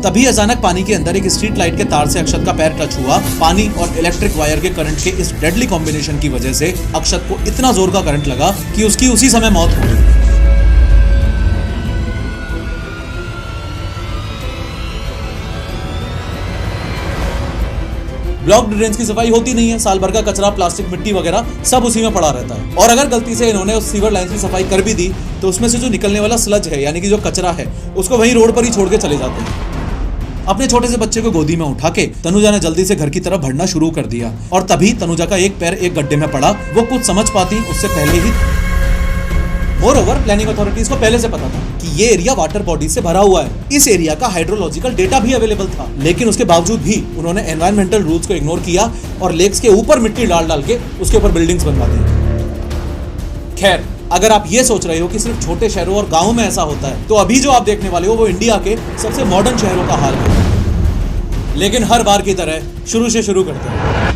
तभी अचानक पानी के अंदर एक स्ट्रीट लाइट के तार से अक्षत का पैर टच हुआ। पानी और इलेक्ट्रिक वायर के करंट के इस डेडली कॉम्बिनेशन की वजह से अक्षत को इतना जोर का करंट लगा कि उसकी उसी समय मौत हो गई। ब्लॉक्ड ड्रेन्स की सफाई होती नहीं है, साल भर का कचरा, प्लास्टिक, मिट्टी वगैरह सब उसी में पड़ा रहता है। और अगर गलती से इन्होंने उस सीवर लाइन की सफाई कर भी दी तो उसमें से जो निकलने वाला स्लज है यानी कि जो कचरा है उसको वहीं रोड पर ही छोड़ के चले जाते हैं। अपने छोटे से बच्चे को गोदी में उठा के तनुजा ने जल्दी से घर की तरफ बढ़ना शुरू कर दिया और तभी तनुजा का एक पैर एक गड्ढे में पड़ा। वो कुछ समझ पाती उससे पहले ही। मोरओवर प्लानिंग अथॉरिटीज को पहले से पता था कि ये एरिया वाटर बॉडी से भरा हुआ है। इस एरिया का हाइड्रोलॉजिकल डेटा भी अवेलेबल था, लेकिन उसके बावजूद भी उन्होंने एनवायरमेंटल रूल्स को इग्नोर किया और लेक्स के ऊपर मिट्टी डाल डाल के उसके ऊपर बिल्डिंग्स बनवा दी। खैर, अगर आप ये सोच रहे हो कि सिर्फ छोटे शहरों और गाँवों में ऐसा होता है तो अभी जो आप देखने वाले हो वो इंडिया के सबसे मॉडर्न शहरों का हाल है। लेकिन हर बार की तरह शुरू से शुरू करते हैं।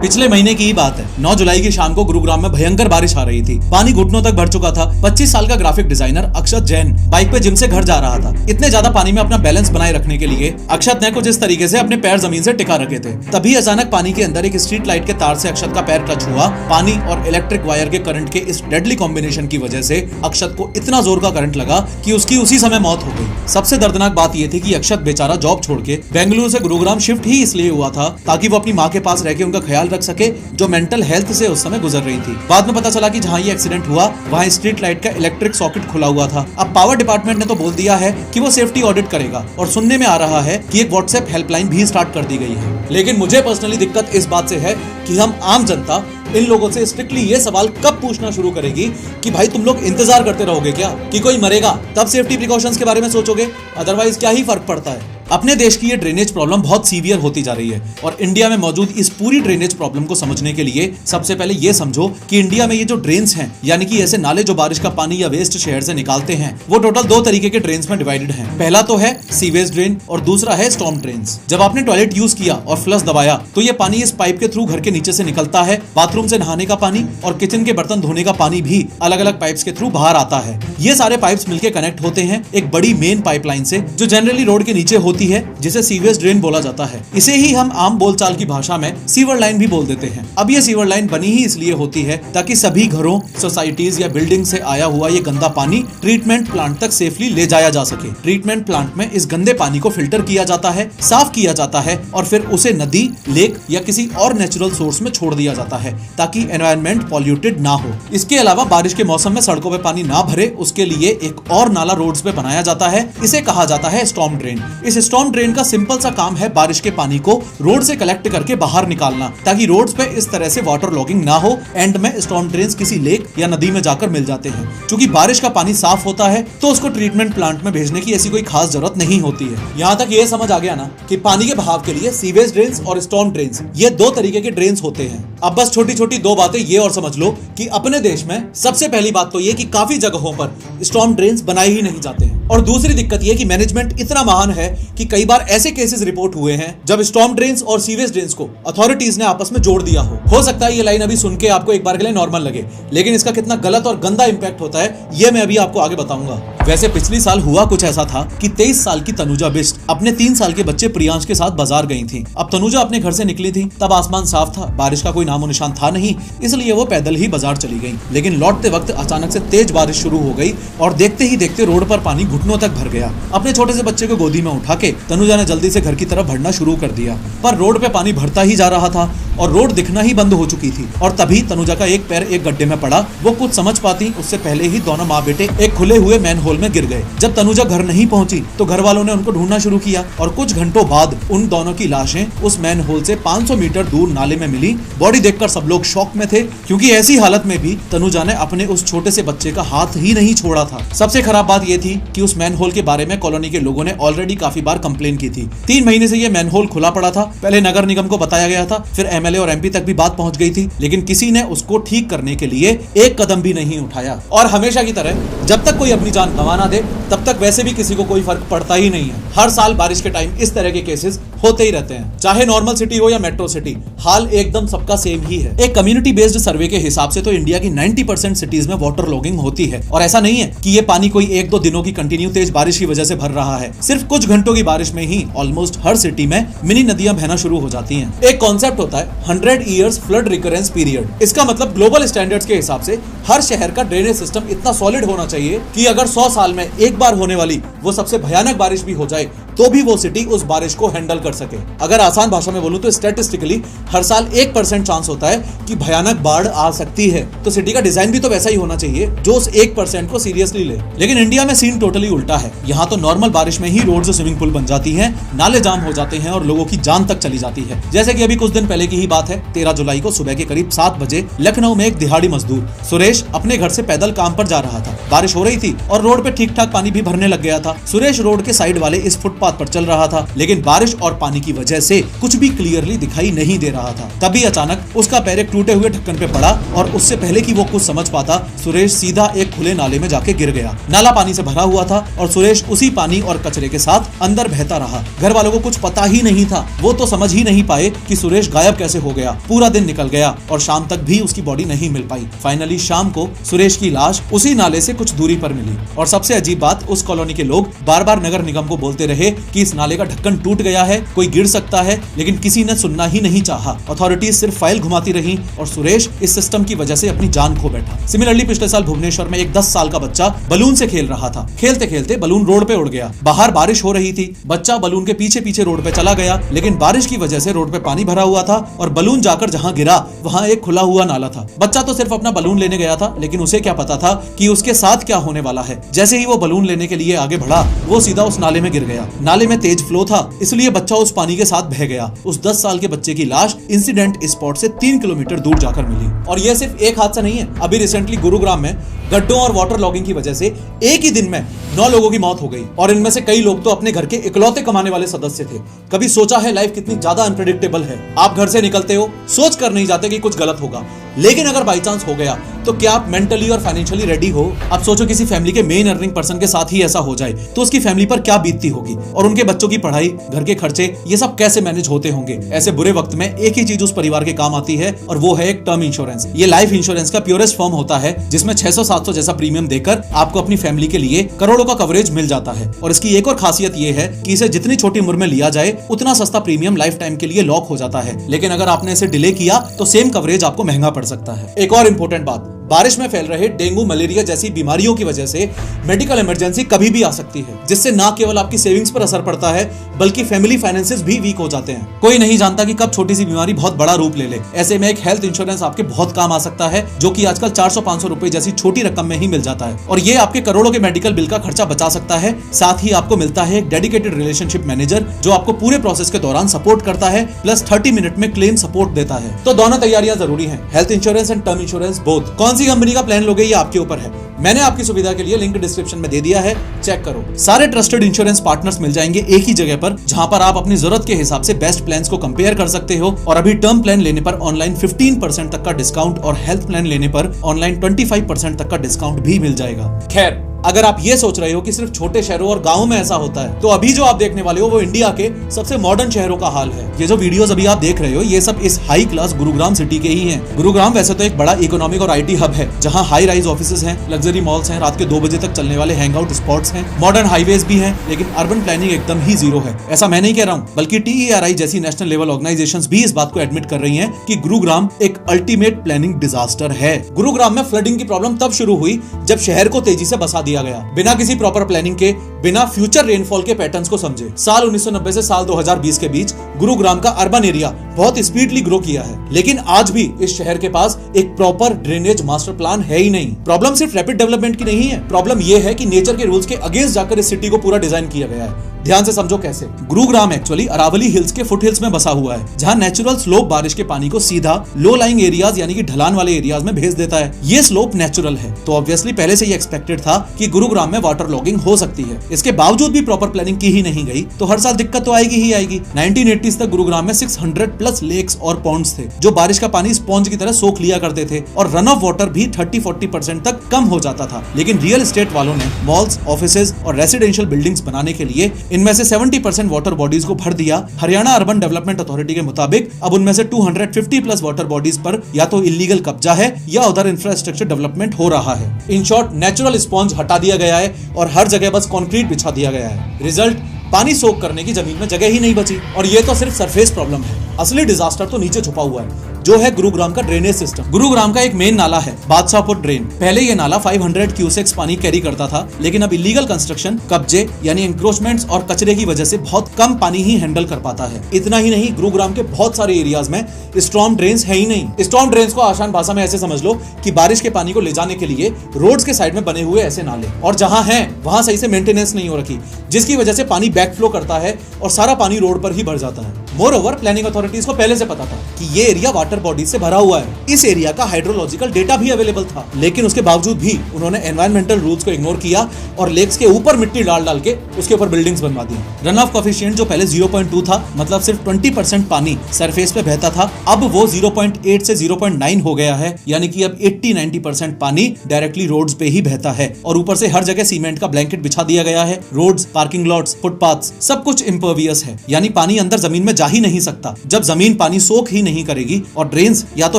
पिछले महीने की ही बात है। 9 जुलाई की शाम को गुरुग्राम में भयंकर बारिश आ रही थी। पानी घुटनों तक भर चुका था। 25 साल का ग्राफिक डिजाइनर अक्षत जैन बाइक पे जिम से घर जा रहा था। इतने ज्यादा पानी में अपना बैलेंस बनाए रखने के लिए अक्षत ने कुछ इस तरीके से अपने पैर जमीन से टिका रखे थे। तभी अचानक पानी के अंदर एक स्ट्रीट लाइट के तार से अक्षत का पैर टच हुआ। पानी और इलेक्ट्रिक वायर के करंट के इस डेडली कॉम्बिनेशन की वजह से अक्षत को इतना जोर का करंट लगा कि उसकी उसी समय मौत हो गई। सबसे दर्दनाक बात यह थी कि अक्षत बेचारा जॉब छोड़ के बेंगलुरु से गुरुग्राम शिफ्ट ही इसलिए हुआ था ताकि वो अपनी माँ के पास रह के उनका ख्याल रख सके, जो मेंटल हेल्थ से उस समय गुजर रही थी। बाद में पता चला कि जहां ये एक्सीडेंट हुआ वहां स्ट्रीट लाइट का इलेक्ट्रिक सॉकेट खुला हुआ था। अब पावर डिपार्टमेंट ने तो बोल दिया है कि वो सेफ्टी ऑडिट करेगा और सुनने में आ रहा है कि एक व्हाट्सएप हेल्पलाइन भी स्टार्ट कर दी गई है। लेकिन मुझे पर्सनली दिक्कत इस बात से है कि हम आम जनता इन लोगों से स्ट्रिक्टली ये सवाल कब पूछना शुरू करेगी कि भाई तुम लोग इंतजार करते रहोगे क्या कि कोई मरेगा तब सेफ्टी प्रिकॉशंस के बारे में सोचोगे, अदरवाइज क्या ही फर्क पड़ता है। अपने देश की ये ड्रेनेज प्रॉब्लम बहुत सीवियर होती जा रही है और इंडिया में मौजूद इस पूरी ड्रेनेज प्रॉब्लम को समझने के लिए सबसे पहले ये समझो कि इंडिया में ये जो ड्रेन्स हैं यानी कि ऐसे नाले जो बारिश का पानी या वेस्ट शहर से निकालते हैं वो टोटल 2 तरीके के ड्रेन्स में डिवाइडेड हैं। पहला तो है सीवेज ड्रेन और दूसरा है स्टॉर्म ड्रेन्स। जब आपने टॉयलेट यूज किया और फ्लश दबाया तो ये पानी इस पाइप के थ्रू घर के नीचे से निकलता है। बाथरूम से नहाने का पानी और किचन के बर्तन धोने का पानी भी अलग अलग पाइप्स के थ्रू बाहर आता है। ये सारे पाइप्स मिलकर कनेक्ट होते हैं एक बड़ी मेन पाइपलाइन से जो जनरली रोड के नीचे होती है, जिसे सीवेज ड्रेन बोला जाता है। इसे ही हम आम बोलचाल की भाषा में सीवर लाइन भी बोल देते हैं। अब ये सीवर लाइन बनी ही इसलिए होती है ताकि सभी घरों, सोसाइटीज या बिल्डिंग से आया हुआ ये गंदा पानी ट्रीटमेंट प्लांट तक सेफली ले जाया जा सके। ट्रीटमेंट प्लांट में इस गंदे पानी को फिल्टर किया जाता है, साफ किया जाता है और फिर उसे नदी, लेक या किसी और नेचुरल सोर्स में छोड़ दिया जाता है ताकि एनवायरनमेंट पॉल्यूटेड ना हो। इसके अलावा बारिश के मौसम में सड़कों पे पानी ना भरे उसके लिए एक और नाला रोड्स पे बनाया जाता है। इसे कहा जाता है स्टॉर्म ड्रेन। इस स्टॉर्म ड्रेन का सिंपल सा काम है बारिश के पानी को रोड से कलेक्ट करके बाहर निकालना ताकि रोड्स पे इस तरह से वाटर लॉगिंग ना हो। एंड में स्टॉर्म ड्रेन्स किसी लेक या नदी में जाकर मिल जाते हैं। क्योंकि बारिश का पानी साफ होता है तो उसको ट्रीटमेंट प्लांट में भेजने की ऐसी कोई खास जरूरत नहीं होती है। यहाँ तक ये समझ आ गया ना कि पानी के बहाव के लिए सीवेज ड्रेन्स और स्टॉर्म ड्रेन्स ये 2 तरीके के ड्रेन्स होते हैं। अब बस छोटी छोटी 2 बातें ये और समझ लो कि अपने देश में सबसे पहली बात तो ये कि काफी जगहों पर स्टॉर्म ड्रेन्स बनाए ही नहीं जाते हैं और दूसरी दिक्कत ये कि मैनेजमेंट इतना महान है कि कई बार ऐसे केसेस रिपोर्ट हुए हैं जब स्टॉर्म ड्रेन्स और सीवेज ड्रेन्स को अथॉरिटीज ने आपस में जोड़ दिया हो सकता है ये लाइन अभी सुन के आपको एक बार के लिए नॉर्मल लगे, लेकिन इसका कितना गलत और गंदा इंपैक्ट होता है ये मैं अभी आपको आगे बताऊंगा। वैसे पिछले साल हुआ कुछ ऐसा था कि 23 साल की तनुजा बिष्ट अपने 3 साल के बच्चे प्रियांश के साथ बाजार गई थी। अब तनुजा अपने घर से निकली थी तब आसमान साफ था, बारिश का कोई नामो निशान था नहीं, इसलिए वो पैदल ही बाजार चली गई। लेकिन लौटते वक्त अचानक से तेज बारिश शुरू हो गई और देखते ही देखते रोड पर पानी घुटनों तक भर गया। अपने छोटे से बच्चे को गोदी में उठा के तनुजा ने जल्दी से घर की तरफ बढ़ना शुरू कर दिया, पर रोड पे पानी भरता ही जा रहा था और रोड दिखना ही बंद हो चुकी थी। और तभी तनुजा का एक पैर एक गड्ढे में पड़ा। वो कुछ समझ पाती उससे पहले ही दोनों माँ बेटे एक खुले हुए मैन होल में गिर गए। जब तनुजा घर नहीं पहुंची तो घर वालों ने उनको ढूंढना शुरू किया और कुछ घंटों बाद उन दोनों की लाशें उस मैन होल से 500 मीटर दूर नाले में मिली। बॉडी देखकर सब लोग शॉक में थे क्योंकि ऐसी हालत में भी तनुजा ने अपने उस छोटे से बच्चे का हाथ ही नहीं छोड़ा था। सबसे खराब बात यह थी कि उस मैन होल के बारे में कॉलोनी के लोगों ने ऑलरेडी काफी बार कंप्लेन की थी। 3 महीने से ये मैन होल खुला पड़ा था। पहले नगर निगम को बताया गया था, फिर एमएलए और एमपी तक भी बात पहुंच गई थी, लेकिन किसी ने उसको ठीक करने के लिए एक कदम भी नहीं उठाया। और हमेशा की तरह जब तक कोई अपनी जान गंवा ना दे तब तक वैसे भी किसी को कोई फर्क पड़ता ही नहीं है। हर साल बारिश के टाइम इस तरह के केसेस होते ही रहते हैं, चाहे नॉर्मल सिटी हो या मेट्रो सिटी, हाल एकदम सबका सेम ही है। एक कम्युनिटी बेस्ड सर्वे के हिसाब से तो इंडिया की 90% सिटीज में वाटर लॉगिंग होती है। और ऐसा नहीं है कि ये पानी कोई 1-2 दिनों की कंटिन्यू तेज बारिश की वजह से भर रहा है। सिर्फ कुछ घंटों की बारिश में ही ऑलमोस्ट हर सिटी में मिनी नदियां बहना शुरू हो जाती हैं। एक कॉन्सेप्ट होता है 100 ईयर्स फ्लड रिकरेंस पीरियड। इसका मतलब ग्लोबल स्टैंडर्ड्स के हिसाब से हर शहर का ड्रेनेज सिस्टम इतना सॉलिड होना चाहिए कि अगर 100 साल में एक बार होने वाली वो सबसे भयानक बारिश भी हो जाए तो भी वो सिटी उस बारिश को हैंडल कर सके। अगर आसान भाषा में बोलूं तो स्टैटिस्टिकली हर साल 1% चांस होता है कि भयानक बाढ़ आ सकती है। तो सिटी का डिजाइन भी तो वैसा ही होना चाहिए जो उस 1% को सीरियसली ले। लेकिन इंडिया में सीन टोटली उल्टा है। यहाँ तो नॉर्मल बारिश में ही रोड स्विमिंग पूल बन जाती है, नाले जाम हो जाते हैं और लोगों की जान तक चली जाती है। जैसे कि अभी कुछ दिन पहले की ही बात है, 13 जुलाई को सुबह के करीब 7 बजे लखनऊ में एक दिहाड़ी मजदूर सुरेश अपने घर से पैदल काम पर जा रहा था। बारिश हो रही थी और रोड पे ठीक ठाक पानी भी भरने लग गया था। सुरेश रोड के साइड वाले इस फुटपाथ पर चल रहा था, लेकिन बारिश और पानी की वजह से कुछ भी क्लियरली दिखाई नहीं दे रहा था। तभी अचानक उसका पैर एक टूटे हुए ढक्कन पे पड़ा और उससे पहले कि वो कुछ समझ पाता, सुरेश सीधा एक खुले नाले में जाके गिर गया। नाला पानी से भरा हुआ था और सुरेश उसी पानी और कचरे के साथ अंदर बहता रहा। घर वालों को कुछ पता ही नहीं था, वो तो समझ ही नहीं पाए कि सुरेश गायब कैसे हो गया। पूरा दिन निकल गया और शाम तक भी उसकी बॉडी नहीं मिल पाई। फाइनली शाम को सुरेश की लाश उसी नाले से कुछ दूरी पर मिली। और सबसे अजीब बात, उस कॉलोनी के लोग बार बार नगर निगम को बोलते रहे कि इस नाले का ढक्कन टूट गया है, कोई गिर सकता है, लेकिन किसी ने सुनना ही नहीं चाहा। अथॉरिटीज सिर्फ फाइल घुमाती रही और सुरेश इस सिस्टम की वजह से अपनी जान खो बैठा। सिमिलरली पिछले साल भुवनेश्वर में एक 10 साल का बच्चा बलून से खेल रहा था। खेलते खेलते बलून रोड पे उड़ गया। बाहर बारिश हो रही थी, बच्चा बलून के पीछे पीछे रोड पे चला गया, लेकिन बारिश की वजह से रोड पे पानी भरा हुआ था और बलून जाकर जहां गिरा वहां एक खुला हुआ नाला था। बच्चा तो सिर्फ अपना बलून लेने गया था, लेकिन उसे क्या पता था कि उसके साथ क्या होने वाला है। जैसे ही वो बलून लेने के लिए आगे बढ़ा, वो सीधा उस नाले में गिर गया। नाले में तेज फ्लो था, इसलिए बच्चा उस पानी के साथ बह गया। उस 10 साल के बच्चे की लाश इंसिडेंट स्पॉट से 3 किलोमीटर दूर जाकर मिली। और यह सिर्फ एक हादसा नहीं है। अभी रिसेंटली गुरुग्राम में गड्ढों और वाटर लॉगिंग की वजह से एक ही दिन में 9 लोगों की मौत हो गई और इनमें से कई लोग तो अपने घर के इकलौते कमाने वाले सदस्य थे। कभी सोचा है लाइफ कितनी ज्यादा अनप्रेडिक्टेबल है? आप घर से निकलते हो, सोच कर नहीं जाते कि कुछ गलत होगा, लेकिन अगर बाई चांस हो गया तो क्या आप मेंटली और फाइनेंशियली रेडी हो? अब सोचो किसी फैमिली के मेन अर्निंग पर्सन के साथ ही ऐसा हो जाए तो उसकी फैमिली पर क्या बीतती होगी और उनके बच्चों की पढ़ाई, घर के खर्चे, ये सब कैसे मैनेज होते होंगे। ऐसे बुरे वक्त में एक ही चीज उस परिवार के काम आती है और वो है एक टर्म इंश्योरेंस। ये लाइफ इंश्योरेंस का प्योरेस्ट फॉर्म होता है जिसमें 600-700 जैसा प्रीमियम देकर आपको अपनी फैमिली के लिए करोड़ों का कवरेज मिल जाता है। और इसकी एक और खासियत ये है कि इसे जितनी छोटी उम्र में लिया जाए उतना सस्ता प्रीमियम लाइफ टाइम के लिए लॉक हो जाता है। लेकिन अगर आपने इसे डिले किया तो सेम कवरेज आपको महंगा पड़ सकता है। एक और इंपॉर्टेंट बात, बारिश में फैल रहे डेंगू, मलेरिया जैसी बीमारियों की वजह से मेडिकल इमरजेंसी कभी भी आ सकती है, जिससे ना केवल आपकी सेविंग्स पर असर पड़ता है बल्कि फैमिली फाइनेंसेस भी वीक हो जाते हैं। कोई नहीं जानता कि कब छोटी सी बीमारी बहुत बड़ा रूप ले ले। ऐसे में एक हेल्थ इंश्योरेंस आपके बहुत काम आ सकता है, जो कि आजकल 400-500 रुपए जैसी छोटी रकम में ही मिल जाता है और ये आपके करोड़ों के मेडिकल बिल का खर्चा बचा सकता है। साथ ही आपको मिलता है एक डेडिकेटेड रिलेशनशिप मैनेजर जो आपको पूरे प्रोसेस के दौरान सपोर्ट करता है, प्लस 30 मिनट में क्लेम सपोर्ट देता है। तो दोनों तैयारियां जरूरी है, health insurance and term insurance both. कौन सी कंपनी का प्लान लोगे ये आपके ऊपर है। मैंने आपकी सुविधा के लिए लिंक डिस्क्रिप्शन में दे दिया है, चेक करो। सारे ट्रस्टेड इंश्योरेंस पार्टनर्स मिल जाएंगे एक ही जगह पर, जहां पर आप अपनी जरूरत के हिसाब से बेस्ट प्लान्स को कंपेयर कर सकते हो। और अभी टर्म प्लान लेने पर ऑनलाइन 15% तक का डिस्काउंट और हेल्थ प्लान लेने पर ऑनलाइन 25% तक का डिस्काउंट भी मिल जाएगा। खैर, अगर आप ये सोच रहे हो कि सिर्फ छोटे शहरों और गांवों में ऐसा होता है, तो अभी जो आप देखने वाले हो वो इंडिया के सबसे मॉडर्न शहरों का हाल है। ये जो वीडियोस अभी आप देख रहे हो ये सब इस हाई क्लास गुरुग्राम सिटी के ही हैं। गुरुग्राम वैसे तो एक बड़ा इकोनॉमिक और आईटी हब है, जहां हाई राइज ऑफिसेज हैं, लग्जरी मॉल्स हैं, रात के 2 बजे तक चलने वाले हैंग आउट स्पॉट्स हैं, मॉडर्न हाईवेज भी हैं, लेकिन अर्बन प्लानिंग एकदम ही जीरो है। ऐसा मैं नहीं कह रहा हूँ, बल्कि TERI जैसी नेशनल लेवल ऑर्गेनाइजेशंस भी इस बात को एडमिट कर रही हैं कि गुरुग्राम एक अल्टीमेट प्लानिंग डिजास्टर है। गुरुग्राम में फ्लडिंग की प्रॉब्लम तब शुरू हुई जब शहर को तेजी से बसा दिया गया, बिना किसी प्रॉपर प्लानिंग के, बिना फ्यूचर रेनफॉल के पैटर्न्स को समझे। साल 1990 से साल 2020 के बीच गुरुग्राम का अर्बन एरिया बहुत स्पीडली ग्रो किया है, लेकिन आज भी इस शहर के पास एक प्रॉपर ड्रेनेज मास्टर प्लान है ही नहीं। प्रॉब्लम सिर्फ रैपिड डेवलपमेंट की नहीं है, प्रॉब्लम यह है कि नेचर के रूल्स के अगेंस्ट जाकर इस सिटी को पूरा डिजाइन किया गया है। ध्यान से समझो कैसे। गुरुग्राम एक्चुअली अरावली हिल्स के फुट हिल्स में बसा हुआ है, जहां नेचुरल स्लोप बारिश के पानी को सीधा लो लाइंग एरियाज यानी कि ढलान वाले एरियाज में भेज देता है। ये स्लोप नेचुरल है, तो ऑब्वियसली पहले से ही एक्सपेक्टेड था कि गुरुग्राम में वाटर लॉगिंग हो सकती है। इसके बावजूद भी प्रॉपर प्लानिंग की ही नहीं गई, तो हर साल दिक्कत तो आएगी ही आएगी। 1980s तक गुरुग्राम में 600+ लेक्स और पॉन्ड्स थे, जो बारिश का पानी स्पॉन्ज की तरह सोख लिया करते थे और रन ऑफ वाटर भी 30-40% तक कम हो जाता था। लेकिन रियल एस्टेट वालों ने मॉल्स, ऑफिसेज और रेसिडेंशियल बिल्डिंग्स बनाने के लिए इनमें से 70% वाटर बॉडीज को भर दिया। हरियाणा अर्बन डेवलपमेंट अथॉरिटी के मुताबिक अब उनमें से 250 प्लस वाटर बॉडीज पर या तो इलीगल कब्जा है या उधर इंफ्रास्ट्रक्चर डेवलपमेंट हो रहा है। इन शॉर्ट, नेचुरल स्पॉन्ज हटा दिया गया है और हर जगह बस कंक्रीट बिछा दिया गया है। रिजल्ट, पानी सोख करने की जमीन में जगह ही नहीं बची। और ये तो सिर्फ सरफेस प्रॉब्लम है, असली डिजास्टर तो नीचे छुपा हुआ है, जो है गुरुग्राम का ड्रेनेज सिस्टम। गुरुग्राम का एक मेन नाला है बादशाहपुर ड्रेन। पहले ये नाला 500 क्यूसेक्स पानी कैरी करता था, लेकिन अब इलीगल कंस्ट्रक्शन, कब्जे यानी एंक्रोचमेंट्स और कचरे की वजह से बहुत कम पानी ही हैंडल कर पाता है। इतना ही नहीं, गुरुग्राम के बहुत सारे एरियाज में स्टॉर्म ड्रेन्स है ही नहीं। स्टॉर्म ड्रेन्स को आसान भाषा में ऐसे समझ लो कि बारिश के पानी को ले जाने के लिए रोड्स के साइड में बने हुए ऐसे नाले, और जहां हैं वहां सही से मेंटेनेंस नहीं हो रखी, जिसकी वजह से पानी बैकफ्लो करता है और सारा पानी रोड पर ही भर जाता है। मोरओवर, प्लानिंग अथॉरिटीज को पहले से पता था कि ये एरिया वाटर बॉडीज से भरा हुआ है। इस एरिया का हाइड्रोलॉजिकल डेटा भी अवेलेबल था, लेकिन उसके बावजूद भी उन्होंने एनवायरमेंटल रूल्स को इग्नोर किया और लेक्स के ऊपर मिट्टी डाल डाल के उसके ऊपर बिल्डिंग्स बनवा दी। रन ऑफ कोएफिशिएंट जो पहले 0.2 था, मतलब सिर्फ 20% पानी सरफेस पे बहता था, अब वो 0.8 से 0.9 हो गया है। यानी कि अब 80-90% पानी डायरेक्टली रोड्स पे ही बहता है और ऊपर से हर जगह सीमेंट का ब्लैंकेट बिछा दिया गया है। रोड्स, पार्किंग लॉट्स, फुटपाथ्स सब कुछ इम्पर्वियस है, यानी पानी अंदर जमीन में जा ही नहीं सकता। जब जमीन पानी सोख ही नहीं करेगी और ड्रेन्स या तो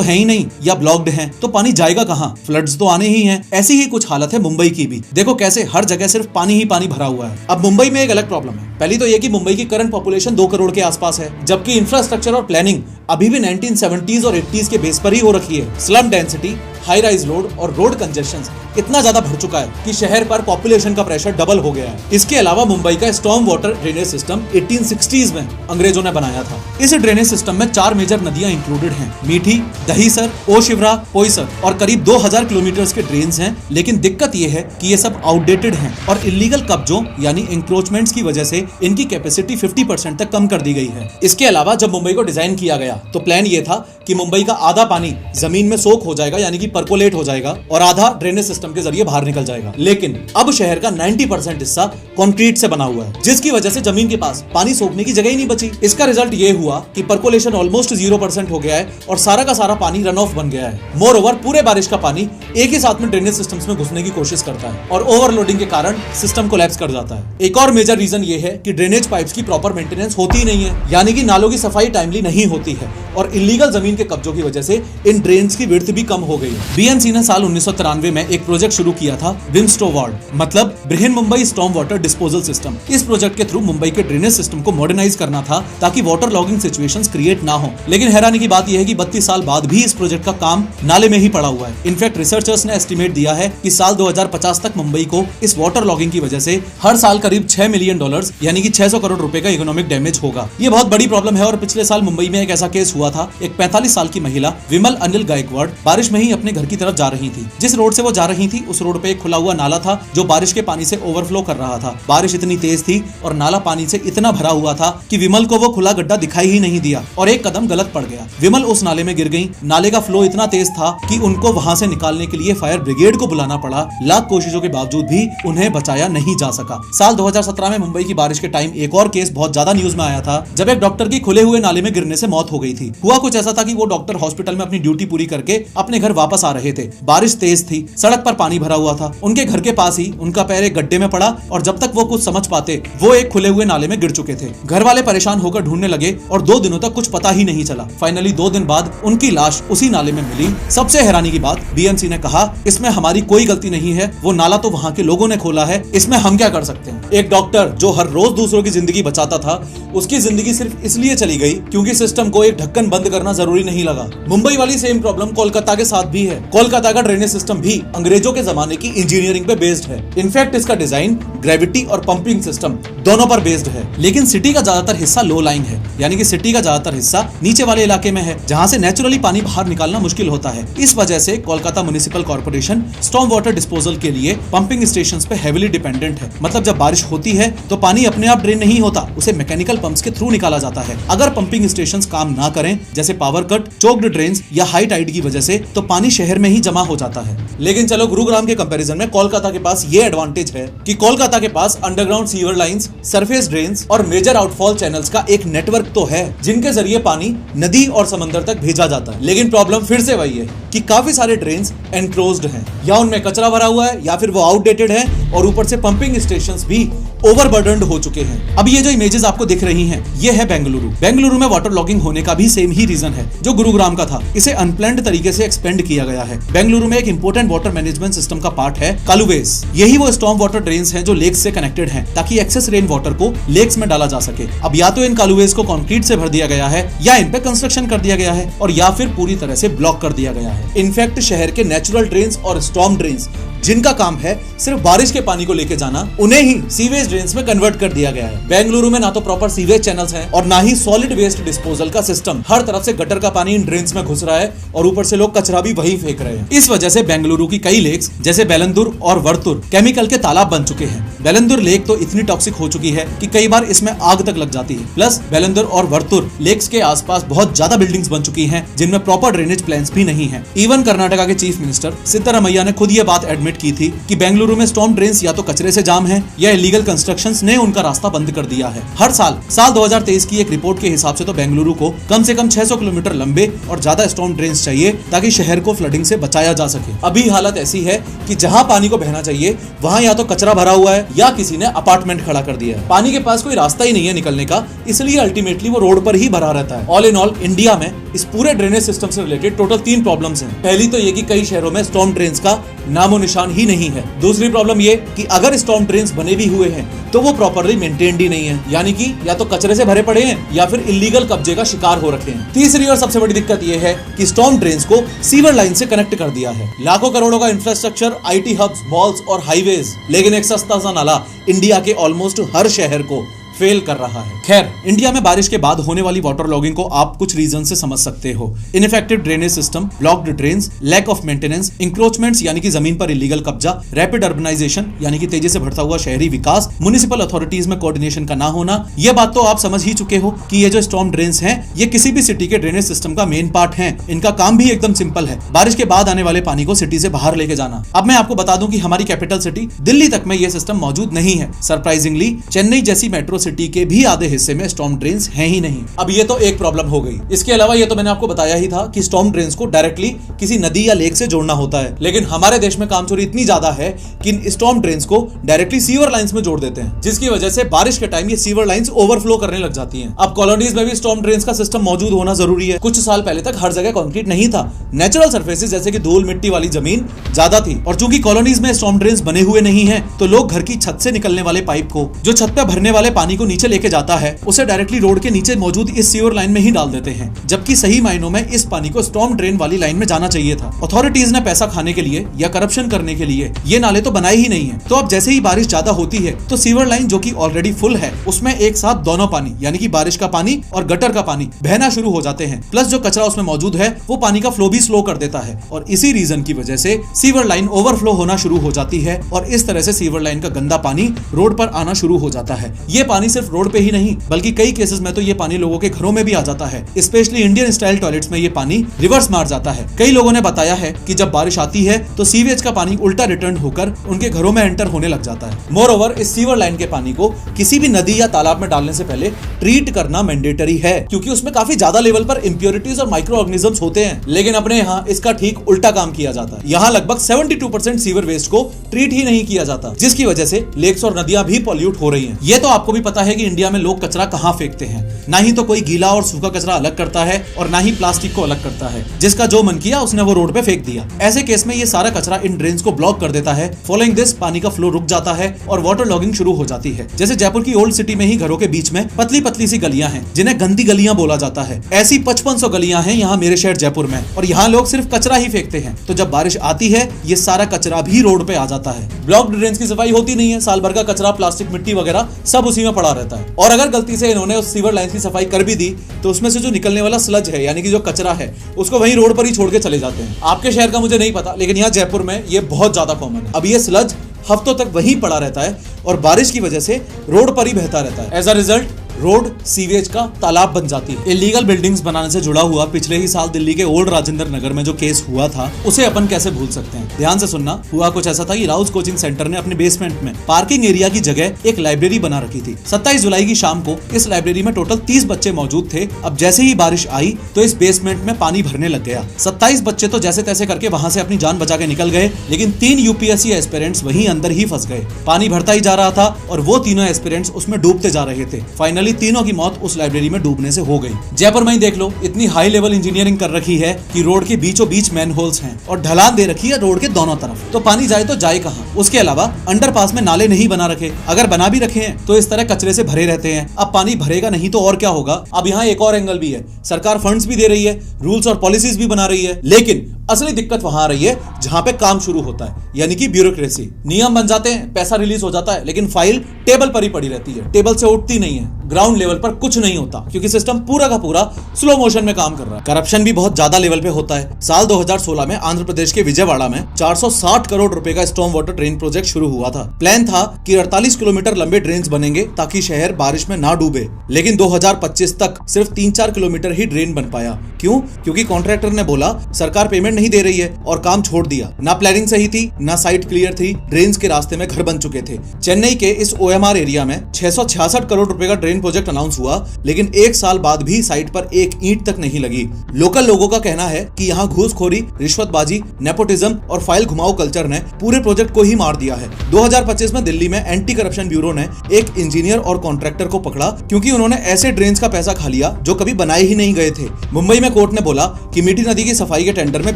है ही नहीं या ब्लॉक्ड हैं, तो पानी जाएगा कहां? फ्लड्स तो आने ही हैं। ऐसी ही कुछ हालत है मुंबई की भी। देखो कैसे हर जगह सिर्फ पानी ही पानी भरा हुआ है। अब मुंबई में एक अलग प्रॉब्लम है। पहली तो ये कि मुंबई की करंट पॉपुलेशन 2 करोड़ के आसपास है, जबकि इंफ्रास्ट्रक्चर और प्लानिंग अभी भी 1970s और 80s के बेस पर ही हो रखी है। Slum density, high rise road और रोड कंजेशन इतना ज्यादा बढ़ चुका है कि शहर पर पॉपुलेशन का प्रेशर डबल हो गया है। इसके अलावा मुंबई का storm water drainage system 1860s में अंग्रेजों ने बनाया था। इस ड्रेनेज सिस्टम में 4 मेजर नदियां इंक्लूडेड हैं, मीठी, दहीसर, ओशिवरा, पोईसर, और करीब 2000 किलोमीटर के ड्रेन्स हैं। लेकिन दिक्कत यह है कि ये सब आउटडेटेड हैं और इलीगल कब्जों यानी एंक्रोचमेंट्स की वजह से इनकी कैपेसिटी 50% तक कम कर दी गई है। इसके अलावा जब मुंबई को डिजाइन किया गया तो प्लान ये था कि मुंबई का आधा पानी जमीन में सोख हो जाएगा, यानी कि परकोलेट हो जाएगा, और आधा ड्रेनेज सिस्टम के जरिए बाहर निकल जाएगा। लेकिन अब शहर का 90% हिस्सा कंक्रीट से बना हुआ है, जिसकी वजह से जमीन के पास पानी सोखने की जगह ही नहीं बची। इसका रिजल्ट ये हुआ कि परकोलेशन ऑलमोस्ट 0% हो गया है और सारा का सारा पानी रन ऑफ बन गया है। मोर ओवर, पूरे बारिश का पानी एक ही साथ में ड्रेनेज सिस्टम्स में घुसने की कोशिश करता है और ओवरलोडिंग के कारण सिस्टम कोलैप्स कर जाता है। एक और मेजर रीजन ये है कि ड्रेनेज पाइप्स की प्रॉपर मेंटेनेंस होती ही नहीं है, यानी कि नालों की सफाई टाइमली नहीं होती है और इलीगल जमीन के कब्जों की वजह से इन ड्रेन्स की विड्थ भी कम हो गई है। बीएमसी ने साल 1993 में एक प्रोजेक्ट शुरू किया था, विमस्टोवार्ड, मतलब Brihan Mumbai storm water disposal system. इस प्रोजेक्ट के थ्रू मुंबई के ड्रेनेज सिस्टम को मॉडर्नाइज करना था ताकि वाटर लॉगिंग सिचुएशंस क्रिएट ना हो। लेकिन हैरानी की बात यह है कि 32 साल बाद भी इस प्रोजेक्ट का काम नाले में ही पड़ा हुआ है। इनफैक्ट रिसर्चर्स ने एस्टिमेट दिया है कि साल 2050 तक मुंबई को इस वाटर लॉगिंग की वजह से हर साल करीब $6 मिलियन यानी कि 600 करोड़ रुपए का इकोनॉमिक डैमेज होगा। ये बहुत बड़ी प्रॉब्लम है और पिछले साल मुंबई में एक ऐसा केस हुआ था। एक 45 साल की महिला विमल अनिल गायकवाड़ बारिश में ही अपने घर की तरफ जा रही थी। जिस रोड से वो जा रही थी उस रोड पे एक खुला हुआ नाला था जो बारिश के पानी से ओवरफ्लो कर रहा था। बारिश इतनी तेज थी और नाला पानी से इतना भरा हुआ था कि विमल को वो खुला गड्ढा दिखाई ही नहीं दिया और एक कदम गलत पड़ गया। विमल उस नाले में गिर गई। नाले का फ्लो इतना तेज था कि उनको वहां से निकालने के लिए फायर ब्रिगेड को बुलाना पड़ा। लाख कोशिशों के बावजूद भी उन्हें बचाया नहीं जा सका। साल 2017 में मुंबई की बारिश के टाइम एक और केस बहुत ज्यादा न्यूज में आया था, जब एक डॉक्टर की खुले हुए नाले में गिरने से मौत हो गई थी। हुआ कुछ ऐसा था कि वो डॉक्टर हॉस्पिटल में अपनी ड्यूटी पूरी करके अपने घर वापस आ रहे थे। बारिश तेज थी, सड़क पर पानी भरा हुआ था। उनके घर के पास ही उनका पैर एक गड्ढे में पड़ा और जब तक वो कुछ समझ पाते वो एक खुले हुए नाले में गिर चुके थे। घर वाले परेशान होकर ढूंढने लगे और 2 दिनों तक कुछ पता ही नहीं चला। फाइनली 2 दिन बाद उनकी लाश उसी नाले में मिली। सबसे हैरानी की बात, बीएमसी ने कहा इसमें हमारी कोई गलती नहीं है, वो नाला तो वहाँ के लोगों ने खोला है, इसमें हम क्या कर सकते हैं। एक डॉक्टर जो हर रोज दूसरों की जिंदगी बचाता था, उसकी जिंदगी सिर्फ इसलिए चली गई क्योंकि सिस्टम को एक ढक्कन बंद करना जरूरी नहीं लगा। मुंबई वाली सेम प्रॉब्लम कोलकाता के साथ भी है। कोलकाता का ड्रेनेज सिस्टम भी अंग्रेजों के जमाने की इंजीनियरिंग पे बेस्ड है। इनफैक्ट इसका डिजाइन ग्रेविटी और पंपिंग सिस्टम दोनों पर बेस्ड है। लेकिन सिटी का ज्यादातर हिस्सा लो लाइंग है, यानी कि सिटी का ज्यादातर हिस्सा नीचे वाले इलाके में है जहां से नेचुरली पानी बाहर निकालना मुश्किल होता है। इस वजह से Kolkata municipal corporation storm water disposal के लिए पंपिंग स्टेशंस पे हेवीली डिपेंडेंट है। मतलब जब बारिश होती है तो पानी अपने आप ड्रेन नहीं होता, उसे मैकेनिकल पंप्स के थ्रू निकाला जाता है। अगर पंपिंग स्टेशंस काम ना करें, जैसे पावर कट, चोक्ड ड्रेन्स या हाई टाइड की वजह से, तो पानी शहर में ही जमा हो जाता है। लेकिन चलो गुरुग्राम के कंपैरिजन में कोलकाता के पास ये एडवांटेज है कि कोलकाता के पास underground sewer lines, surface drains और मेजर आउटफॉल चैनल्स का एक नेटवर्क तो है जिनके जरिए पानी नदी और समंदर तक भेजा जाता है। लेकिन प्रॉब्लम फिर से वही है कि काफी सारे ड्रेन्स एनक्लोज्ड हैं, या उनमें कचरा भरा हुआ है या फिर वो आउटडेटेड है और ऊपर से पंपिंग स्टेशंस भी ओवरबर्डन्ड हो चुके हैं। अब ये जो इमेजेस आपको दिख रही हैं, ये है बेंगलुरु। बेंगलुरु में वाटर लॉगिंग होने का भी सेम ही रीजन है जो गुरुग्राम का था। इसे अनप्लान्ड तरीके से एक्सपेंड किया गया है। बेंगलुरु में एक इंपॉर्टेंट वाटर मैनेजमेंट सिस्टम का पार्ट है कालुवेज। यही वो स्टॉर्म वाटर ड्रेन्स हैं जो लेक्स से कनेक्टेड हैं ताकि एक्सेस रेन वाटर को लेक्स में डाला जा सके। अब या तो इन कालुवेज को कंक्रीट से भर दिया गया है या इन पे कंस्ट्रक्शन कर दिया गया है और या फिर पूरी तरह से ब्लॉक कर दिया गया है। इनफैक्ट शहर के नेचुरल ड्रेन्स और स्टॉर्म ड्रेन्स जिनका काम है सिर्फ बारिश के पानी को लेके जाना, उन्हें ही सीवेज ड्रेन्स में कन्वर्ट कर दिया गया है। बेंगलुरु में ना तो प्रॉपर सीवेज चैनल्स हैं और ना ही सॉलिड वेस्ट डिस्पोजल का सिस्टम। हर तरफ से गटर का पानी इन ड्रेन्स में घुस रहा है और ऊपर से लोग कचरा भी वही फेंक रहे हैं। इस वजह से बेंगलुरु की कई लेक्स जैसे बेलंदुर और वर्तुर केमिकल के तालाब बन चुके हैं। बेलंदुर लेक तो इतनी टॉक्सिक हो चुकी है कि कई बार इसमें आग तक लग जाती है। प्लस बेलंदुर और वर्तुर लेक्स के आसपास बहुत ज्यादा बिल्डिंग्स बन चुकी हैं जिनमें प्रॉपर ड्रेनेज प्लान्स भी नहीं है। इवन कर्नाटका के चीफ मिनिस्टर सिद्धरामैया ने खुद ये बात एडमिट की थी कि बेंगलुरु में स्टॉर्म ड्रेन्स या तो कचरे से जाम है या इलीगल कंस्ट्रक्शंस ने उनका रास्ता बंद कर दिया है। हर साल 2023 की एक रिपोर्ट के हिसाब से तो बेंगलुरु को कम से कम 600 किलोमीटर लंबे और ज्यादा स्टॉर्म ड्रेन्स चाहिए ताकि शहर को फ्लडिंग से बचाया जा सके। अभी हालत ऐसी है कि जहां पानी को बहना चाहिए वहां या तो कचरा भरा हुआ है या किसी ने अपार्टमेंट खड़ा कर दिया है। पानी के पास कोई रास्ता ही नहीं है निकलने का, इसलिए अल्टीमेटली वो रोड पर ही भरा रहता है। ऑल इन ऑल इंडिया में इस पूरे ड्रेनेज सिस्टम से रिलेटेड टोटल 3 प्रॉब्लम्स हैं। पहली तो ये कि कई शहरों में स्टॉर्म ड्रेन्स का नामो निशान ही नहीं है। दूसरी प्रॉब्लम ये कि अगर स्टॉर्म ड्रेन्स बने भी हुए हैं तो वो प्रॉपरली मेंटेन्ड ही नहीं है, यानी कि या तो कचरे से भरे पड़े हैं या फिर इलीगल कब्जे का शिकार हो रखे हैं। तीसरी और सबसे बड़ी दिक्कत ये है कि स्टॉर्म ड्रेन्स को सीवर लाइन से कनेक्ट कर दिया है। लाखों करोड़ों का इंफ्रास्ट्रक्चर, आईटी हब्स, मॉल्स और हाईवेज, लेकिन एक सस्ता सा नाला इंडिया के ऑलमोस्ट हर शहर को फेल कर रहा है। खैर, इंडिया में बारिश के बाद होने वाली वाटर लॉगिंग को आप कुछ रीजन से समझ सकते हो। Ineffective drainage system, blocked drains, lack of maintenance, encroachments यानी कि जमीन पर इलीगल कब्जा, रैपिड अर्बनाइजेशन यानी कि तेजी से बढ़ता हुआ शहरी विकास, म्युनिसिपल अथॉरिटीज में कोऑर्डिनेशन का ना होना। ये बात तो आप समझ ही चुके हो कि ये जो स्टॉर्म ड्रेन्स हैं ये किसी भी सिटी के ड्रेनेज सिस्टम का मेन पार्ट हैं। इनका काम भी एकदम सिंपल है, बारिश के बाद आने वाले पानी को सिटी से बाहर लेके जाना। अब मैं आपको बता दूं कि हमारी कैपिटल सिटी दिल्ली तक में ये सिस्टम मौजूद नहीं है। सरप्राइजिंगली चेन्नई जैसी मेट्रो सिटी के भी आधे हिस्से में स्टॉर्म ड्रेन्स हैं ही नहीं। अब ये तो एक प्रॉब्लम हो गई। इसके अलावा ये तो मैंने आपको बताया ही था कि स्टॉर्म ड्रेन्स को डायरेक्टली किसी नदी या लेक से जोड़ना होता है, लेकिन हमारे देश में कामचोरी इतनी ज्यादा है कि इन स्टॉर्म ड्रेन्स को डायरेक्टली सीवर लाइंस में जोड़ देते हैं, जिसकी वजह से बारिश के टाइम ये सीवर लाइंस ओवरफ्लो करने लग जाती हैं। अब कॉलोनीज में भी स्टॉर्म ड्रेन्स का सिस्टम मौजूद होना जरूरी है। कुछ साल पहले तक हर जगह कंक्रीट नहीं था, नेचुरल सरफेसेस जैसे कि धूल मिट्टी वाली जमीन ज्यादा थी। और चूंकि कॉलोनीज में स्टॉर्म ड्रेन्स बने हुए नहीं है तो लोग घर की छत से निकलने वाले पाइप को, जो छत पे भरने वाले पानी को नीचे लेके जाता है, उसे डायरेक्टली रोड के नीचे मौजूद इस सीवर लाइन में ही डाल देते हैं, जबकि सही मायनों में इस पानी को स्टॉर्म ड्रेन वाली लाइन में जाना चाहिए था। अथॉरिटीज ने पैसा खाने के लिए या करप्शन करने के लिए ये नाले तो बनाए ही नहीं है। तो अब जैसे ही बारिश ज्यादा होती है तो सीवर लाइन जो कि ऑलरेडी फुल है उसमें एक साथ दोनों पानी यानी कि बारिश का पानी और गटर का पानी बहना शुरू हो जाते हैं। प्लस जो कचरा उसमें मौजूद है वो पानी का फ्लो भी स्लो कर देता है और इसी रीजन की वजह से सीवर लाइन ओवरफ्लो होना शुरू हो जाती है और इस तरह से सीवर लाइन का गंदा पानी रोड पर आना शुरू हो जाता है। ये पानी सिर्फ रोड पे ही नहीं बल्कि कई केसेस में तो ये पानी लोगों के घरों में भी आ जाता है। स्पेशली इंडियन स्टाइल टॉयलेट्स में ये पानी रिवर्स मार जाता है। कई लोगों ने बताया है कि जब बारिश आती है तो सीवेज का पानी उल्टा रिटर्न होकर उनके घरों में एंटर होने लग जाता है। मोरओवर इस सीवर लाइन के पानी को किसी भी नदी या तालाब में डालने से पहले ट्रीट करना मैंडेटरी है, क्योंकि उसमें काफी ज्यादा लेवल पर इंप्योरिटीज और माइक्रो ऑर्गेनिजम्स होते हैं। लेकिन अपने यहाँ इसका ठीक उल्टा काम किया जाता है। यहाँ लगभग 72% सीवर वेस्ट को ट्रीट ही नहीं किया जाता, जिसकी वजह से लेक्स और नदियां भी पॉल्यूट हो रही हैं। ये तो आपको भी पता है कि इंडिया में लोग कचरा कहाँ फेंकते हैं। ना ही तो कोई गीला और सूखा कचरा अलग करता है और ना ही प्लास्टिक को अलग करता है। जिसका जो मन किया उसने वो रोड पे फेंक दिया। ऐसे केस में ये सारा कचरा इन ड्रेन्स को ब्लॉक कर देता है। फॉलोइंग दिस पानी का फ्लो रुक जाता है और वाटर लॉगिंग शुरू हो जाती है। जैसे जयपुर की ओल्ड सिटी में ही घरों के बीच में पतली पतली सी गलियां हैं जिन्हें गंदी गलियां बोला जाता है। ऐसी 5500 गलियां हैं यहाँ मेरे शहर जयपुर में और यहाँ लोग सिर्फ कचरा ही फेंकते हैं। तो जब बारिश आती है ये सारा कचरा भी रोड पे आ जाता है। ब्लॉक्ड ड्रेन्स की सफाई होती नहीं है, साल भर का कचरा, प्लास्टिक, मिट्टी वगैरह सब उसी में पड़ा रहता है। और अगर गलती से इन्होंने उस सीवर लाइन की सफाई कर भी दी तो उसमें से जो निकलने वाला स्लज है यानी कि जो कचरा है उसको वहीं रोड पर ही छोड़ के चले जाते हैं। आपके शहर का मुझे नहीं पता, लेकिन यहाँ जयपुर में ये बहुत ज्यादा कॉमन है। अब ये स्लज हफ्तों तक वहीं पड़ा रहता है और बारिश की वजह से रोड पर ही बहता रहता है। As a result road sewage का तालाब बन जाती है। इलीगल बिल्डिंग्स बनाने से जुड़ा हुआ पिछले ही साल दिल्ली के ओल्ड राजेंद्र नगर में जो केस हुआ था, उसे अपन कैसे भूल सकते हैं। ध्यान से सुनना। हुआ कुछ ऐसा था कि राउज कोचिंग सेंटर ने अपने बेसमेंट में पार्किंग एरिया की जगह एक लाइब्रेरी बना रखी थी। 27 जुलाई की शाम को इस लाइब्रेरी में टोटल 30 बच्चे मौजूद थे। अब जैसे ही बारिश आई तो इस बेसमेंट में पानी भरने लग गया। 27 बच्चे तो जैसे तैसे करके वहां से अपनी जान बचा के निकल गए, लेकिन 3 यूपीएससी एस्पिरेंट्स वहीं अंदर ही फंस गए। पानी भरता ही जा रहा था और वो तीनों एस्पिरेंट्स उसमें डूबते जा रहे थे। फाइनली तीनों की मौत उस लाइब्रेरी में डूबने से हो गई। जयपुर में ही देख लो, इतनी हाई लेवल इंजीनियरिंग कर रखी है कि रोड के बीचों बीच मैन होल्स हैं और ढलान दे रखी है रोड के दोनों तरफ। तो पानी जाए तो जाए कहां। उसके अलावा अंडरपास में नाले नहीं बना रखे, अगर बना भी रखे हैं तो इस तरह कचरे से भरे रहते हैं। अब पानी भरेगा नहीं तो और क्या होगा। अब यहाँ एक और एंगल भी है, सरकार फंड्स भी दे रही है, रूल्स और पॉलिसीज भी बना रही है, लेकिन असली दिक्कत वहां आ रही है जहां पे काम शुरू होता है, यानी कि ब्यूरोक्रेसी। नियम बन जाते हैं, पैसा रिलीज हो जाता है, लेकिन फाइल टेबल पर ही पड़ी रहती है, टेबल से उठती नहीं है। ग्राउंड लेवल पर कुछ नहीं होता क्योंकि सिस्टम पूरा का पूरा स्लो मोशन में काम कर रहा है। करप्शन भी बहुत ज्यादा लेवल पे होता है। साल 2016 में आंध्र प्रदेश के विजयवाड़ा में 460 करोड़ रुपए का स्टॉर्म वाटर ड्रेन प्रोजेक्ट शुरू हुआ था। प्लान था कि 48 किलोमीटर लंबे ड्रेन्स बनेंगे ताकि शहर बारिश में ना डूबे, लेकिन 2025 तक सिर्फ 3-4 किलोमीटर ही ड्रेन बन पाया। क्यों? क्योंकि कॉन्ट्रैक्टर ने बोला सरकार पेमेंट नहीं दे रही है और काम छोड़ दिया। ना प्लानिंग सही थी, ना साइट क्लियर थी, ड्रेन्स के रास्ते में घर बन चुके थे। चेन्नई के इस ओएमआर एरिया में 666 करोड़ रुपए का ड्रेन प्रोजेक्ट अनाउंस हुआ, लेकिन 1 साल बाद भी साइट पर एक ईंट तक नहीं लगी। लोकल लोगों का कहना है कि यहाँ घूसखोरी, रिश्वतबाजी, नेपोटिज्म और फाइल घुमाओ कल्चर ने पूरे प्रोजेक्ट को ही मार दिया है। 2025 में दिल्ली में एंटी करप्शन ब्यूरो ने एक इंजीनियर और कॉन्ट्रैक्टर को पकड़ा क्योंकि उन्होंने ऐसे ड्रेन्स का पैसा खा लिया जो कभी बनाए ही नहीं गए थे। मुंबई में कोर्ट ने बोला कि मीठी नदी की सफाई के टेंडर में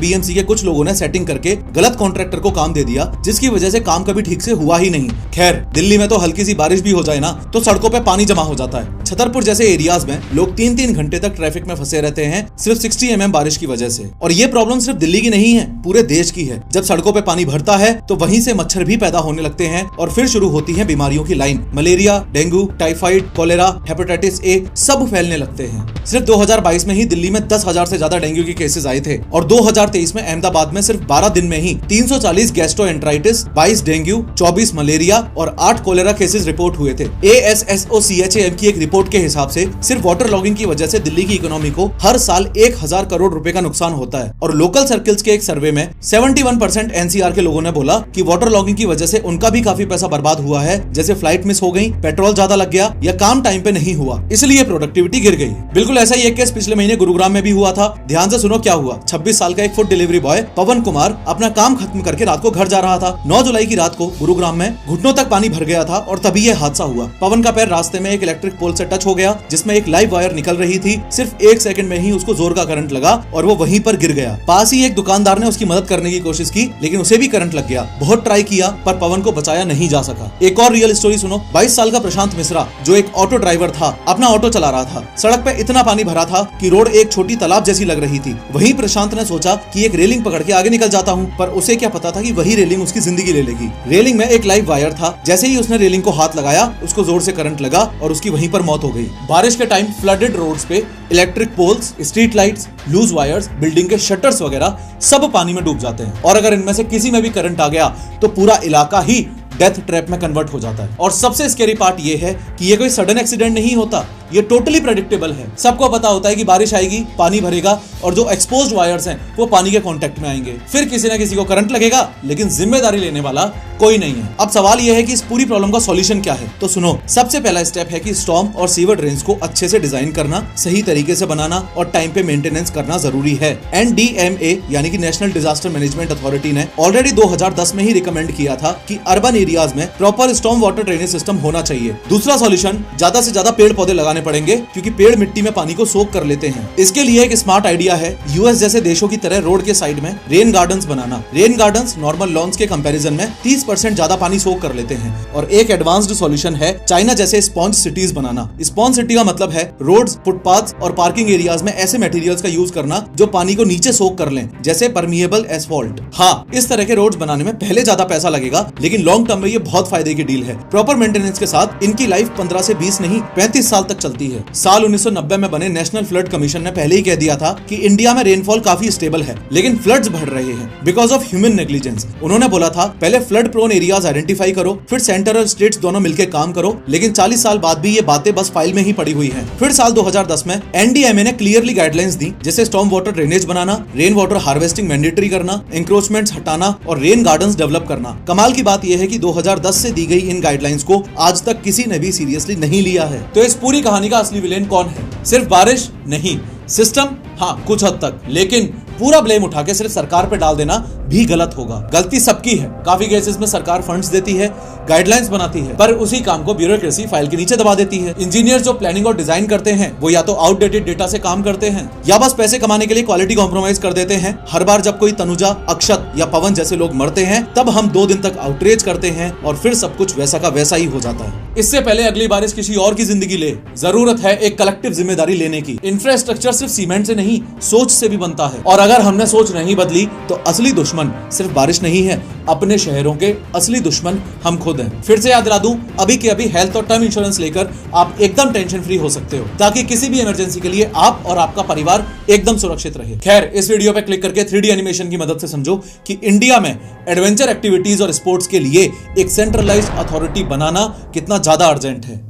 बीएमसी के कुछ लोगों ने सेटिंग करके गलत कॉन्ट्रैक्टर को काम दे दिया, जिसकी वजह से काम कभी ठीक से हुआ ही नहीं। खैर, दिल्ली में तो हल्की सी बारिश भी हो जाए ना तो सड़कों पे पानी जमा हो जाता है। छतरपुर जैसे एरियाज में लोग 3-3 घंटे तक ट्रैफिक में फंसे रहते हैं सिर्फ 60 mm बारिश की वजह से। और ये प्रॉब्लम सिर्फ दिल्ली की नहीं है, पूरे देश की है। जब सड़कों पे पानी भरता है तो वहीं से मच्छर भी पैदा होने लगते हैं और फिर शुरू होती है बीमारियों की line. Malaria, dengue, typhoid, cholera, hepatitis A सब फैलने लगते हैं। सिर्फ 2022 में ही दिल्ली में 10,000 से ज्यादा डेंगू के केसेस आए थे और 2023 में अहमदाबाद में सिर्फ 12 दिन में ही 340 गैस्ट्रोएंटेराइटिस, 22 डेंगू, 24 मलेरिया और 8 कोलेरा केसेस रिपोर्ट हुए थे। ASSOCHAM की एक रिपोर्ट के हिसाब से सिर्फ वाटर लॉगिंग की वजह से दिल्ली की इकोनॉमी को हर साल 1000 करोड़ रुपए का नुकसान होता है। और लोकल सर्कल्स के एक सर्वे में 71% एनसीआर के लोगों ने बोला कि वाटर लॉगिंग की वजह से उनका भी काफी पैसा बर्बाद हुआ है, जैसे फ्लाइट मिस हो गई, पेट्रोल ज्यादा लग गया या काम टाइम पे नहीं हुआ, इसलिए प्रोडक्टिविटी गिर गई। बिल्कुल ऐसा ही एक केस पिछले महीने गुरुग्राम में भी हुआ था। ध्यान से सुनो क्या हुआ। 26 साल का एक फूड डिलीवरी बॉय पवन कुमार अपना काम खत्म करके रात को घर जा रहा था। 9 जुलाई की रात को गुरुग्राम में घुटनों तक पानी भर गया था और तभी यह हादसा हुआ। पवन का पैर रास्ते में एक इलेक्ट्रिक पोल से टच हो गया जिसमें एक लाइव वायर निकल रही थी। सिर्फ 1 सेकंड में ही उसको जोर का करंट लगा और वो वहीं पर गिर गया। पास ही एक दुकानदार ने उसकी मदद करने की कोशिश की, लेकिन उसे भी करंट लग गया। बहुत ट्राई किया पर पवन को बचाया नहीं जा सका। एक और रियल स्टोरी सुनो। 22 साल का प्रशांत मिश्रा, जो एक ऑटो ड्राइवर था, अपना ऑटो चला रहा था। सड़क पे इतना पानी भरा था कि रोड एक छोटी तालाब जैसी लग रही थी। वहीं प्रशांत ने सोचा कि एक रेलिंग पकड़ के आगे निकल जाता हूँ, पर उसे क्या पता था कि वही रेलिंग उसकी जिंदगी ले लेगी। रेलिंग में एक लाइव वायर था। जैसे ही उसने रेलिंग को हाथ लगाया, उसको जोर से करंट लगा और उसकी वहीं पर मौत हो गई। बारिश के टाइम फ्लडेड रोड्स पे electric poles, street lights, loose wires, building के शटर्स वगैरह सब पानी में डूब जाते हैं। और अगर इनमें से किसी में भी करंट आ गया तो पूरा इलाका ही डेथ ट्रैप में कन्वर्ट हो जाता है। और सबसे स्कैरी पार्ट ये है कि ये कोई सडन एक्सीडेंट नहीं होता, ये टोटली प्रेडिक्टेबल है। सबको पता होता है कि बारिश आएगी, पानी भरेगा और जो एक्सपोज्ड वायर्स हैं वो पानी के कांटेक्ट में आएंगे, फिर किसी ना किसी को करंट लगेगा, लेकिन जिम्मेदारी लेने वाला कोई नहीं है। अब सवाल यह है कि इस पूरी प्रॉब्लम का सॉल्यूशन क्या है। तो सुनो, सबसे पहला स्टेप है कि स्टॉर्म और सीवर ड्रेन्स को अच्छे से डिजाइन करना, सही तरीके से बनाना और टाइम पे मेंटेनेंस करना जरूरी है। NDMA यानी कि नेशनल डिजास्टर मैनेजमेंट अथॉरिटी ने ऑलरेडी 2010 में ही रिकमेंड किया था कि अर्बन एरियाज में proper storm water drainage system होना चाहिए। दूसरा सॉल्यूशन, ज्यादा से ज्यादा पेड़ पौधे लगाने पड़ेंगे क्योंकि पेड़ मिट्टी में पानी को सोख कर लेते हैं। इसके लिए एक स्मार्ट आइडिया है यूएस जैसे देशों की तरह रोड के साइड में रेन गार्डन्स बनाना। रेन गार्डन्स नॉर्मल लॉन्स के कंपैरिजन में 30% ज्यादा पानी सोख कर लेते हैं। और एक एडवांस्ड सॉल्यूशन है चाइना जैसे स्पॉन्ज सिटीज बनाना। स्पॉन्ज सिटी का मतलब है रोड्स, फुटपाथ्स और पार्किंग एरियाज में ऐसे मटेरियल्स का यूज करना जो पानी को नीचे सोख कर लें, जैसे परमिएबल एस्फॉल्ट। हाँ, इस तरह के रोड्स बनाने में पहले ज्यादा पैसा लगेगा, लेकिन लॉन्ग टर्म में ये बहुत फायदे की डील है। प्रॉपर मेंटेनेंस के साथ इनकी लाइफ 15 से 20 नहीं 35 साल तक चलती है। साल 1990 में बने नेशनल फ्लड कमीशन ने पहले ही कह दिया था कि इंडिया में रेनफॉल काफी स्टेबल है, लेकिन फ्लड्स बढ़ रहे हैं बिकॉज ऑफ ह्यूमन नेग्लिजेंस। उन्होंने बोला था पहले फ्लड प्रोन एरियाज आइडेंटिफाई करो, फिर सेंटर और स्टेट्स दोनों मिलकर काम करो, लेकिन 40 साल बाद भी ये बातें बस फाइल में ही पड़ी हुई हैं। फिर साल 2010 में एनडीएमए ने क्लियरली गाइडलाइंस दी, जैसे स्टॉर्म वाटर ड्रेनेज बनाना, रेन वाटर हार्वेस्टिंग मैंडेटरी करना, इंक्रोचमेंट्स हटाना और रेन गार्डन्स डेवलप करना। कमाल की बात यह है कि 2010 से दी गई इन गाइडलाइंस को आज तक किसी ने भी सीरियसली नहीं लिया है। तो इस पूरी कहानी का असली विलेन कौन है? सिर्फ बारिश नहीं, सिस्टम, हाँ कुछ हद तक, लेकिन पूरा ब्लेम उठा के सिर्फ सरकार पे डाल देना भी गलत होगा। गलती सबकी है। काफी केसेस में सरकार फंड्स देती है, गाइडलाइंस बनाती है, पर उसी काम को ब्यूरोक्रेसी फाइल के नीचे दबा देती है। इंजीनियर जो प्लानिंग और डिजाइन करते हैं वो या तो आउटडेटेड डेटा से काम करते हैं या बस पैसे कमाने के लिए क्वालिटी कॉम्प्रोमाइज कर देते हैं। हर बार जब कोई तनुजा, अक्षत या पवन जैसे लोग मरते हैं तब हम 2 दिन तक आउटरीच करते हैं और फिर सब कुछ वैसा का वैसा ही हो जाता है। इससे पहले अगली बारिश किसी और की जिंदगी ले, जरूरत है एक कलेक्टिव जिम्मेदारी लेने की। इंफ्रास्ट्रक्चर सिर्फ सीमेंट से नहीं, सोच से भी बनता है, और अगर हमने सोच नहीं बदली तो असली दुश्मन सिर्फ बारिश नहीं है, अपने शहरों के असली दुश्मन हम खुद हैं। फिर से याद दिला दूं, अभी के अभी हेल्थ और टर्म इंश्योरेंस लेकर आप एकदम टेंशन फ्री हो सकते हो, ताकि किसी भी इमरजेंसी के लिए आप और आपका परिवार एकदम सुरक्षित रहे। खैर, इस वीडियो पे क्लिक करके 3D एनिमेशन की मदद से समझो कि इंडिया में एडवेंचर एक्टिविटीज और स्पोर्ट्स के लिए एक सेंट्रलाइज्ड अथॉरिटी बनाना कितना ज्यादा अर्जेंट है।